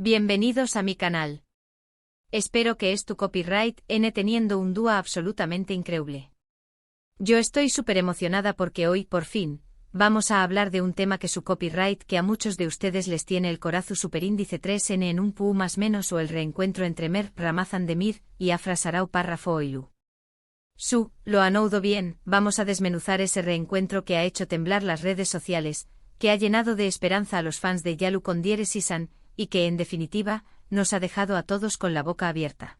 Bienvenidos a mi canal. Espero que es tu copyright N teniendo un dúo absolutamente increíble. Yo estoy súper emocionada porque hoy, por fin, vamos a hablar de un tema que su copyright que a muchos de ustedes les tiene el corazón superíndice 3N en un pu más menos o el reencuentro entre Mert Ramazan Demir y Afra Sarau Párrafo Oilu. Lo anoudo bien, vamos a desmenuzar ese reencuentro que ha hecho temblar las redes sociales, que ha llenado de esperanza a los fans de Yalu con Sisan, y que en definitiva, nos ha dejado a todos con la boca abierta.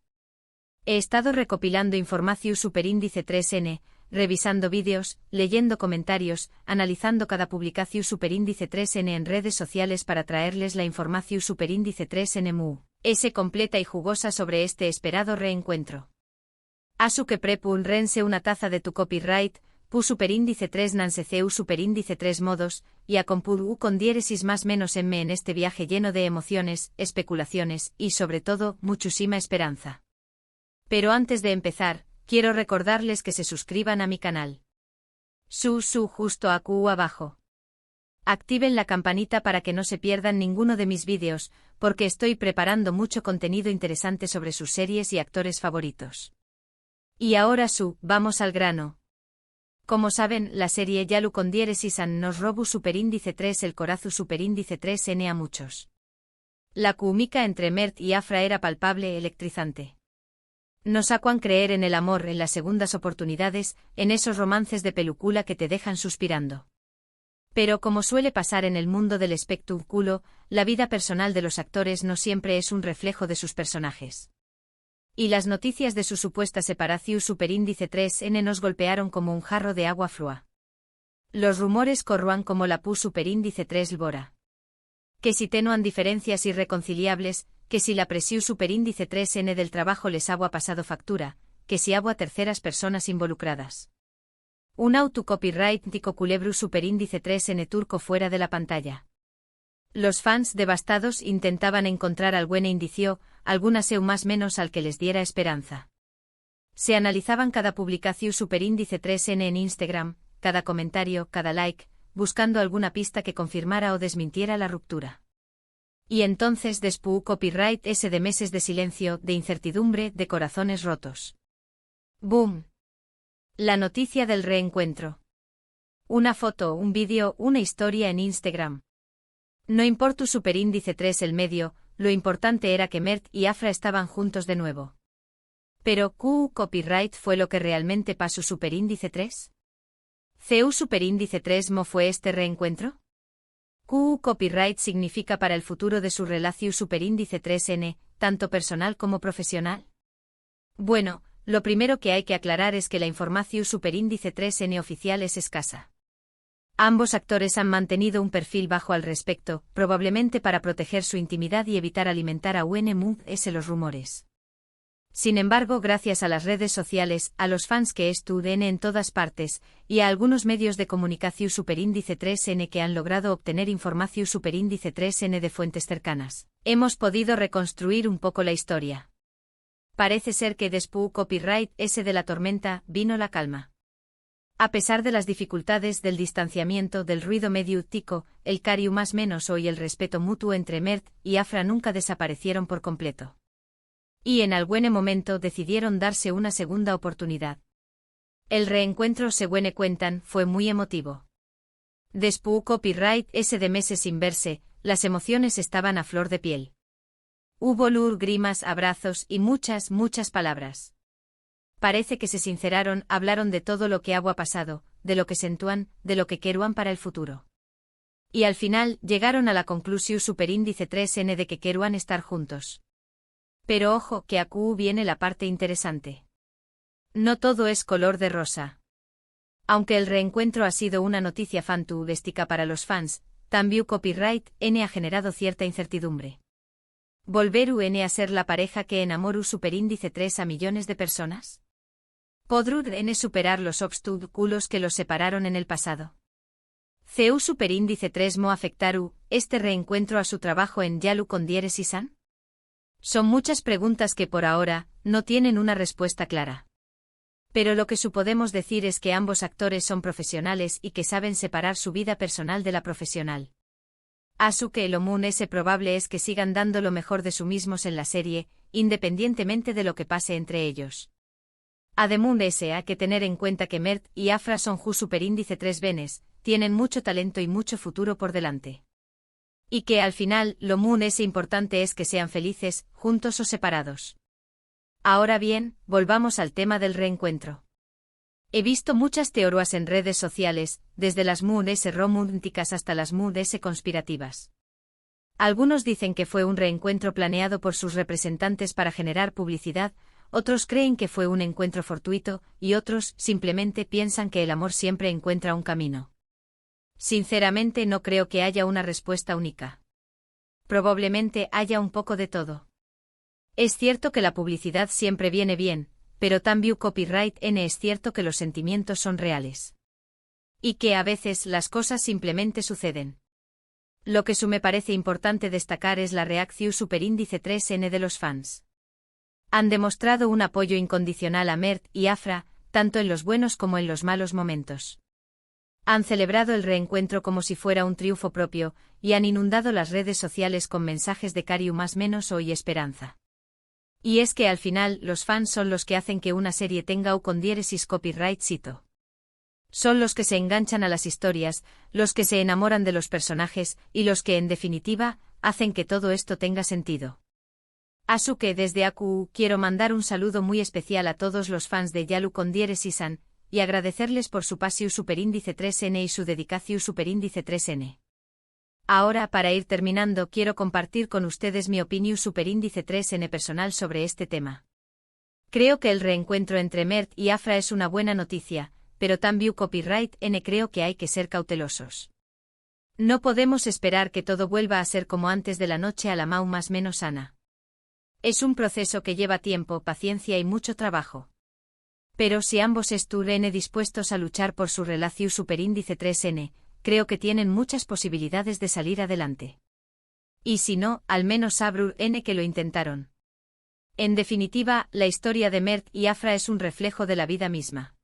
He estado recopilando información superíndice 3N, revisando vídeos, leyendo comentarios, analizando cada publicación superíndice 3N en redes sociales para traerles la información superíndice 3N S completa y jugosa sobre este esperado reencuentro. Asu que prepun rense una taza de tu copyright, pu superíndice 3 nanseceu superíndice 3 modos, y a compuru con diéresis más menos en este viaje lleno de emociones, especulaciones y sobre todo, muchísima esperanza. Pero antes de empezar, quiero recordarles que se suscriban a mi canal. Justo abajo. Activen la campanita para que no se pierdan ninguno de mis vídeos, porque estoy preparando mucho contenido interesante sobre sus series y actores favoritos. Y ahora vamos al grano. Como saben, la serie Yalu con Sisan nos robu superíndice 3 el corazu superíndice 3N a muchos. La química entre Mert y Afra era palpable, electrizante. Nos hacuan creer en el amor, en las segundas oportunidades, en esos romances de película que te dejan suspirando. Pero como suele pasar en el mundo del espectáculo, la vida personal de los actores no siempre es un reflejo de sus personajes. Y las noticias de su supuesta separación superíndice 3N nos golpearon como un jarro de agua fría. Los rumores corruan como la pu superíndice 3 lbora. Que si tenuan diferencias irreconciliables, que si la presión superíndice 3N del trabajo les agua pasado factura, que si agua terceras personas involucradas. Un auto copyright tico culebru superíndice 3N turco fuera de la pantalla. Los fans devastados intentaban encontrar algún indicio, alguna seu más menos al que les diera esperanza. Se analizaban cada publicación superíndice 3N en Instagram, cada comentario, cada like, buscando alguna pista que confirmara o desmintiera la ruptura. Y entonces despú copyright ese de meses de silencio, de incertidumbre, de corazones rotos. ¡Boom! La noticia del reencuentro. Una foto, un vídeo, una historia en Instagram. No importa superíndice 3 el medio, lo importante era que Mert y Afra estaban juntos de nuevo. Pero, ¿copyright fue lo que realmente pasó superíndice 3? ¿CU superíndice 3 mo fue este reencuentro? ¿Copyright significa para el futuro de su relación superíndice 3N, tanto personal como profesional? Bueno, lo primero que hay que aclarar es que la información superíndice 3N oficial es escasa. Ambos actores han mantenido un perfil bajo al respecto, probablemente para proteger su intimidad y evitar alimentar a los rumores. Sin embargo, gracias a las redes sociales, a los fans que estuden en todas partes, y a algunos medios de comunicación superíndice 3N que han logrado obtener información superíndice 3N de fuentes cercanas, hemos podido reconstruir un poco la historia. Parece ser que después copyright ese de la tormenta, vino la calma. A pesar de las dificultades del distanciamiento del ruido mediático, el cariño más menos hoy el respeto mutuo entre Mert y Afra nunca desaparecieron por completo. Y en algún momento decidieron darse una segunda oportunidad. El reencuentro, según cuentan, fue muy emotivo. Después copyright ese de meses sin verse, las emociones estaban a flor de piel. Hubo grimas, abrazos y muchas palabras. Parece que se sinceraron, hablaron de todo lo que ha pasado, de lo que sentúan, de lo que queruan para el futuro. Y al final, llegaron a la conclusión superíndice 3N de que queruan estar juntos. Pero ojo, que aquí viene la parte interesante. No todo es color de rosa. Aunque el reencuentro ha sido una noticia fantástica para los fans, también copyright N ha generado cierta incertidumbre. ¿Volveru N a ser la pareja que enamoru superíndice 3 a millones de personas? ¿Podrú N superar los obstáculos que los separaron en el pasado? ¿CU superíndice 3 mo afectaru este reencuentro a su trabajo en Yalu con Sisan? Son muchas preguntas que por ahora no tienen una respuesta clara. Pero lo que podemos decir es que ambos actores son profesionales y que saben separar su vida personal de la profesional. Asuke lo Moon S probable es que sigan dando lo mejor de sí mismos en la serie, independientemente de lo que pase entre ellos. Además hay que tener en cuenta que Mert y Afra son Ju superíndice 3 venes, tienen mucho talento y mucho futuro por delante. Y que al final, lo Moon es importante es que sean felices, juntos o separados. Ahora bien, volvamos al tema del reencuentro. He visto muchas teorías en redes sociales, desde las Moon S románticas hasta las Moon S conspirativas. Algunos dicen que fue un reencuentro planeado por sus representantes para generar publicidad, otros creen que fue un encuentro fortuito, y otros simplemente piensan que el amor siempre encuentra un camino. Sinceramente no creo que haya una respuesta única. Probablemente haya un poco de todo. Es cierto que la publicidad siempre viene bien, pero también copyright N es cierto que los sentimientos son reales. Y que a veces las cosas simplemente suceden. Lo que me parece importante destacar es la reacción superíndice 3N de los fans. Han demostrado un apoyo incondicional a Mert y Afra, tanto en los buenos como en los malos momentos. Han celebrado el reencuentro como si fuera un triunfo propio, y han inundado las redes sociales con mensajes de cariño más menos o y esperanza. Y es que al final los fans son los que hacen que una serie tenga con diéresis copyright cito. Son los que se enganchan a las historias, los que se enamoran de los personajes, y los que en definitiva, hacen que todo esto tenga sentido. Asuke desde AQ quiero mandar un saludo muy especial a todos los fans de Yalu con diéresis-an, y agradecerles por su pasión superíndice 3N y su dedicación superíndice 3N. Ahora para ir terminando quiero compartir con ustedes mi opinión superíndice 3N personal sobre este tema. Creo que el reencuentro entre Mert y Afra es una buena noticia, pero también copyright N creo que hay que ser cautelosos. No podemos esperar que todo vuelva a ser como antes de la noche a la mau más menos sana. Es un proceso que lleva tiempo, paciencia y mucho trabajo. Pero si ambos estuvieran dispuestos a luchar por su relación superíndice 3N, creo que tienen muchas posibilidades de salir adelante. Y si no, al menos sabrán que lo intentaron. En definitiva, la historia de Mert y Afra es un reflejo de la vida misma.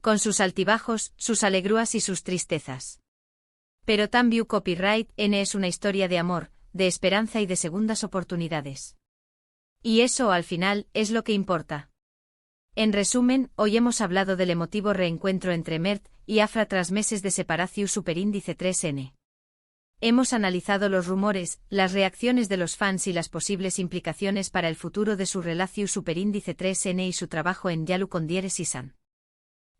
Con sus altibajos, sus alegrías y sus tristezas. Pero también copyright N es una historia de amor, de esperanza y de segundas oportunidades. Y eso al final es lo que importa. En resumen, hoy hemos hablado del emotivo reencuentro entre Mert y Afra tras meses de separación superíndice 3N. Hemos analizado los rumores, las reacciones de los fans y las posibles implicaciones para el futuro de su relación superíndice 3N y su trabajo en Yalu con diéresis-an.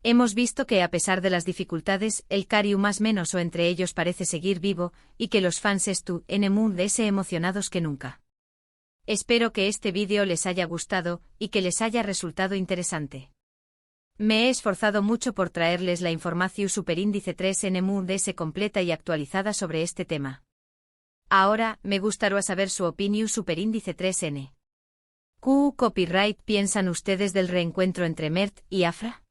Hemos visto que a pesar de las dificultades, el cariño más menos o entre ellos parece seguir vivo, y que los fans están emocionados que nunca. Espero que este vídeo les haya gustado, y que les haya resultado interesante. Me he esforzado mucho por traerles la información superíndice 3N completa y actualizada sobre este tema. Ahora, me gustaría saber su opinión superíndice 3N. ¿Qué copyright piensan ustedes del reencuentro entre Mert y Afra?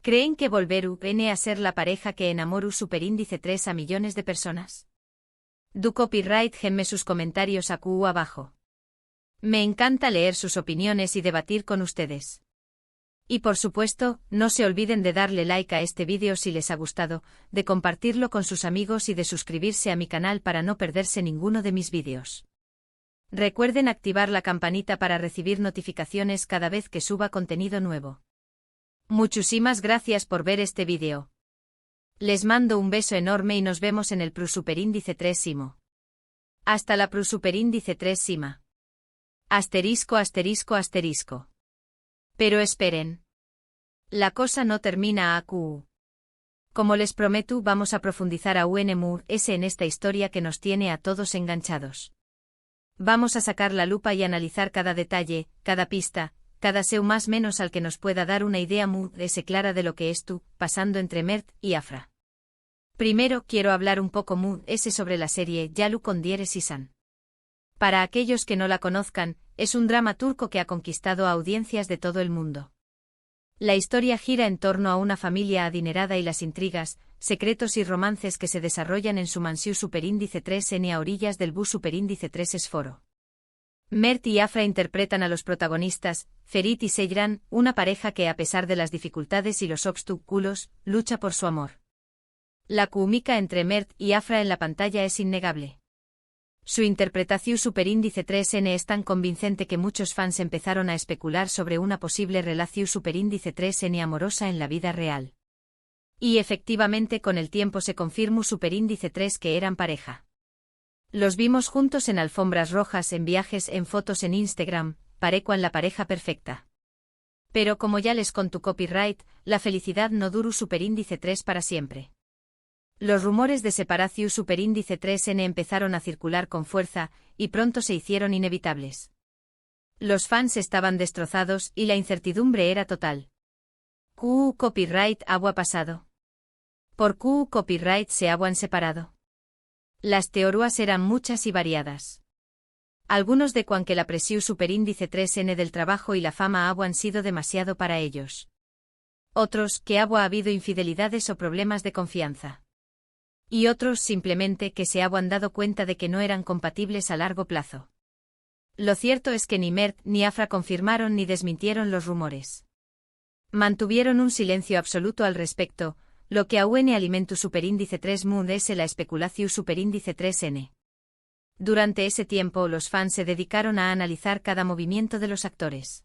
¿Creen que volverán a ser la pareja que enamoró superíndice 3 a millones de personas? Du copyright genme sus comentarios abajo. Me encanta leer sus opiniones y debatir con ustedes. Y por supuesto, no se olviden de darle like a este vídeo si les ha gustado, de compartirlo con sus amigos y de suscribirse a mi canal para no perderse ninguno de mis vídeos. Recuerden activar la campanita para recibir notificaciones cada vez que suba contenido nuevo. Muchísimas gracias por ver este vídeo. Les mando un beso enorme y nos vemos en el superíndice 3 Simo. Hasta la superíndice 3 Sima. Asterisco asterisco asterisco. Pero esperen. La cosa no termina AQ. Como les prometo, vamos a profundizar a UNMUS en esta historia que nos tiene a todos enganchados. Vamos a sacar la lupa y analizar cada detalle, cada pista, cada seu más menos al que nos pueda dar una idea muy clara de lo que pasando entre Mert y Afra. Primero quiero hablar un poco sobre la serie Yalu con diéresis-an. Para aquellos que no la conozcan, es un drama turco que ha conquistado a audiencias de todo el mundo. La historia gira en torno a una familia adinerada y las intrigas, secretos y romances que se desarrollan en su mansión superíndice 3N a orillas del bus superíndice 3 Esforo. Mert y Afra interpretan a los protagonistas, Ferit y Seyran, una pareja que a pesar de las dificultades y los obstáculos, lucha por su amor. La química entre Mert y Afra en la pantalla es innegable. Su interpretación superíndice 3N es tan convincente que muchos fans empezaron a especular sobre una posible relación superíndice 3N amorosa en la vida real. Y efectivamente con el tiempo se confirmó superíndice 3 que eran pareja. Los vimos juntos en alfombras rojas, en viajes, en fotos en Instagram, parecuan la pareja perfecta. Pero como ya les conté copyright, la felicidad no duró superíndice 3 para siempre. Los rumores de separación superíndice 3N empezaron a circular con fuerza, y pronto se hicieron inevitables. Los fans estaban destrozados y la incertidumbre era total. ¿Qué copyright había pasado? ¿Por qué copyright se habían separado? Las teorías eran muchas y variadas. Algunos de que la presión superíndice 3N del trabajo y la fama habían sido demasiado para ellos. Otros que había habido infidelidades o problemas de confianza. Y otros simplemente que se habían dado cuenta de que no eran compatibles a largo plazo. Lo cierto es que ni Mert ni Afra confirmaron ni desmintieron los rumores. Mantuvieron un silencio absoluto al respecto, lo que aún alimentó superíndice 3 Mood es la especulación superíndice 3N. Durante ese tiempo los fans se dedicaron a analizar cada movimiento de los actores.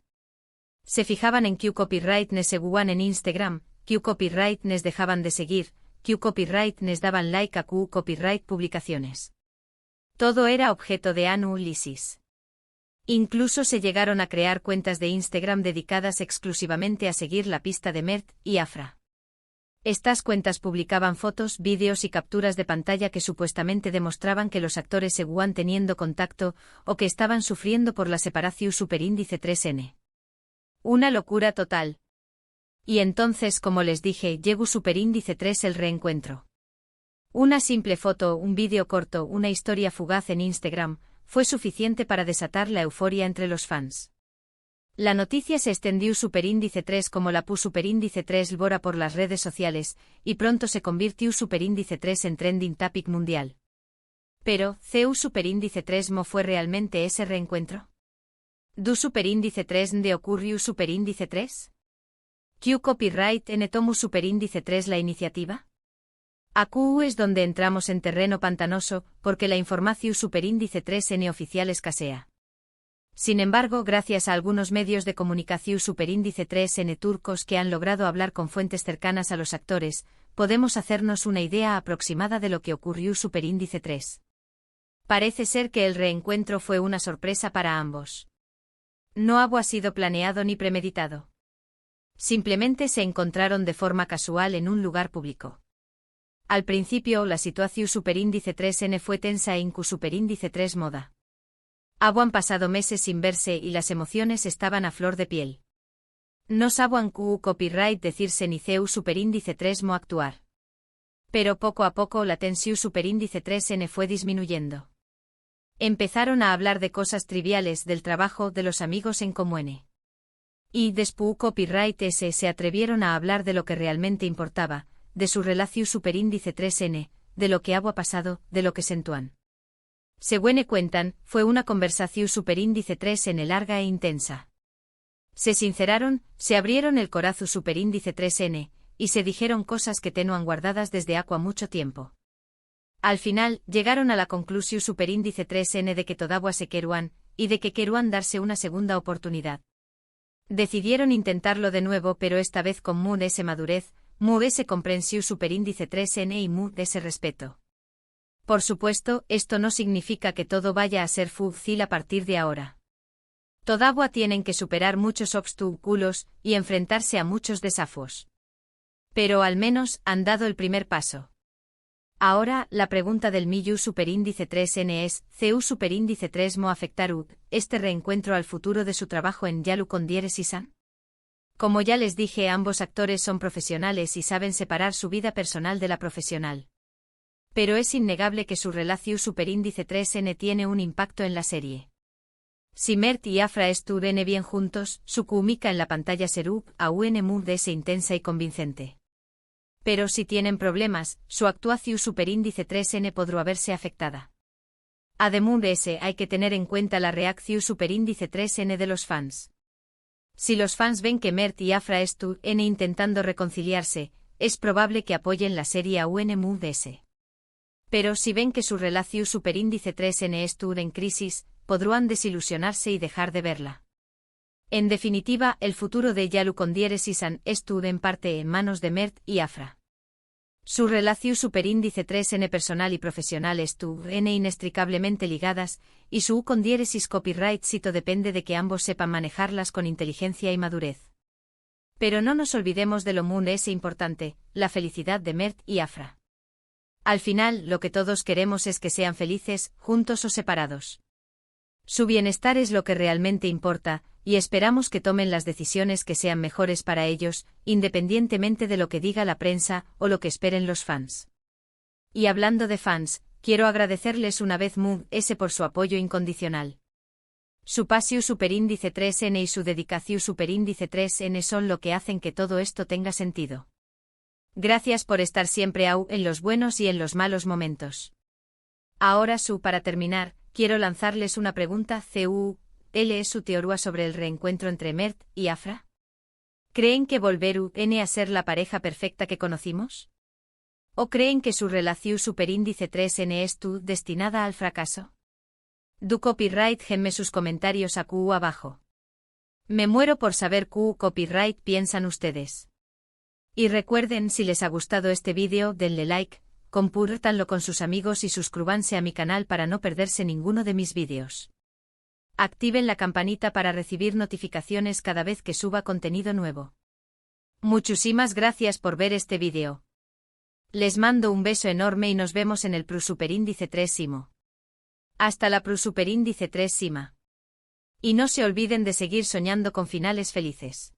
Se fijaban en qué copyright les seguían en Instagram, qué copyright les dejaban de seguir, qué copyright les daban like a qué copyright publicaciones. Todo era objeto de análisis. Incluso se llegaron a crear cuentas de Instagram dedicadas exclusivamente a seguir la pista de Mert y Afra. Estas cuentas publicaban fotos, vídeos y capturas de pantalla que supuestamente demostraban que los actores seguían teniendo contacto o que estaban sufriendo por la separación superíndice 3N. Una locura total. Y entonces, como les dije, llegó superíndice 3 el reencuentro. Una simple foto, un vídeo corto, una historia fugaz en Instagram, fue suficiente para desatar la euforia entre los fans. La noticia se extendió superíndice 3 como la pu superíndice 3 lbora por las redes sociales, y pronto se convirtió superíndice 3 en trending topic mundial. Pero, ¿CEU superíndice 3 mo fue realmente ese reencuentro? ¿Du superíndice 3 de ocurrió superíndice 3? ¿Q copyright n tomu superíndice 3 la iniciativa? Aquí es donde entramos en terreno pantanoso, porque la información superíndice 3N oficial escasea. Sin embargo, gracias a algunos medios de comunicación superíndice 3N turcos que han logrado hablar con fuentes cercanas a los actores, podemos hacernos una idea aproximada de lo que ocurrió superíndice 3. Parece ser que el reencuentro fue una sorpresa para ambos. No había sido planeado ni premeditado. Simplemente se encontraron de forma casual en un lugar público. Al principio, la situación superíndice 3N fue tensa e incu superíndice 3 moda. Habían pasado meses sin verse y las emociones estaban a flor de piel. No sabían copyright decirse ni CEU superíndice 3 mo actuar. Pero poco a poco la tensión superíndice 3N fue disminuyendo. Empezaron a hablar de cosas triviales, del trabajo, de los amigos en común. Y después copyright S se atrevieron a hablar de lo que realmente importaba, de su relación superíndice 3N, de lo que había pasado, de lo que sentían. Según cuentan, fue una conversación superíndice 3N larga e intensa. Se sinceraron, se abrieron el corazón superíndice 3N, y se dijeron cosas que tenían guardadas desde aqua mucho tiempo. Al final, llegaron a la conclusión superíndice 3N de que todavía se querían, y de que querían darse una segunda oportunidad. Decidieron intentarlo de nuevo, pero esta vez con mucha ese madurez, mucha ese comprensión superíndice 3N y mucha ese respeto. Por supuesto, esto no significa que todo vaya a ser fácil a partir de ahora. Todavía tienen que superar muchos obstáculos y enfrentarse a muchos desafíos. Pero al menos han dado el primer paso. Ahora, la pregunta del millón superíndice 3N es, ¿CEU superíndice 3 mo afectar este reencuentro al futuro de su trabajo en Yalu con Dieres-san? Como ya les dije, ambos actores son profesionales y saben separar su vida personal de la profesional. Pero es innegable que su relación superíndice 3N tiene un impacto en la serie. Si Mert y Afra estuvieron bien juntos, su química en la pantalla será aún muy de ese intensa y convincente. Pero si tienen problemas, su actuación superíndice 3N podrá verse afectada. Además de ese, hay que tener en cuenta la reacción superíndice 3N de los fans. Si los fans ven que Mert y Afra estuvieron intentando reconciliarse, es probable que apoyen la serie UNMUDS. Pero si ven que su relación superíndice 3N estuvo en crisis, podrán desilusionarse y dejar de verla. En definitiva, el futuro de Yalu con diéresis an estuvo en parte en manos de Mert y Afra. Su relación superíndice 3N personal y profesional estuvo inextricablemente ligadas, y su U con diéresis copyright sito depende de que ambos sepan manejarlas con inteligencia y madurez. Pero no nos olvidemos de lo muy importante, la felicidad de Mert y Afra. Al final, lo que todos queremos es que sean felices, juntos o separados. Su bienestar es lo que realmente importa, y esperamos que tomen las decisiones que sean mejores para ellos, independientemente de lo que diga la prensa o lo que esperen los fans. Y hablando de fans, quiero agradecerles una vez más por su apoyo incondicional. Su pasión superíndice 3N y su dedicación superíndice 3N son lo que hacen que todo esto tenga sentido. Gracias por estar siempre en los buenos y en los malos momentos. Ahora para terminar, quiero lanzarles una pregunta. ¿Cuál es su teoría sobre el reencuentro entre Mert y Afra? ¿Creen que volverán a ser la pareja perfecta que conocimos? ¿O creen que su relación superíndice 3N estuvo destinada al fracaso? Du copyright genme sus comentarios abajo. Me muero por saber qué copyright piensan ustedes. Y recuerden, si les ha gustado este vídeo, denle like, compártanlo con sus amigos y suscríbanse a mi canal para no perderse ninguno de mis vídeos. Activen la campanita para recibir notificaciones cada vez que suba contenido nuevo. Muchísimas gracias por ver este vídeo. Les mando un beso enorme y nos vemos en el superíndice 3 Hasta la superíndice 3 Y no se olviden de seguir soñando con finales felices.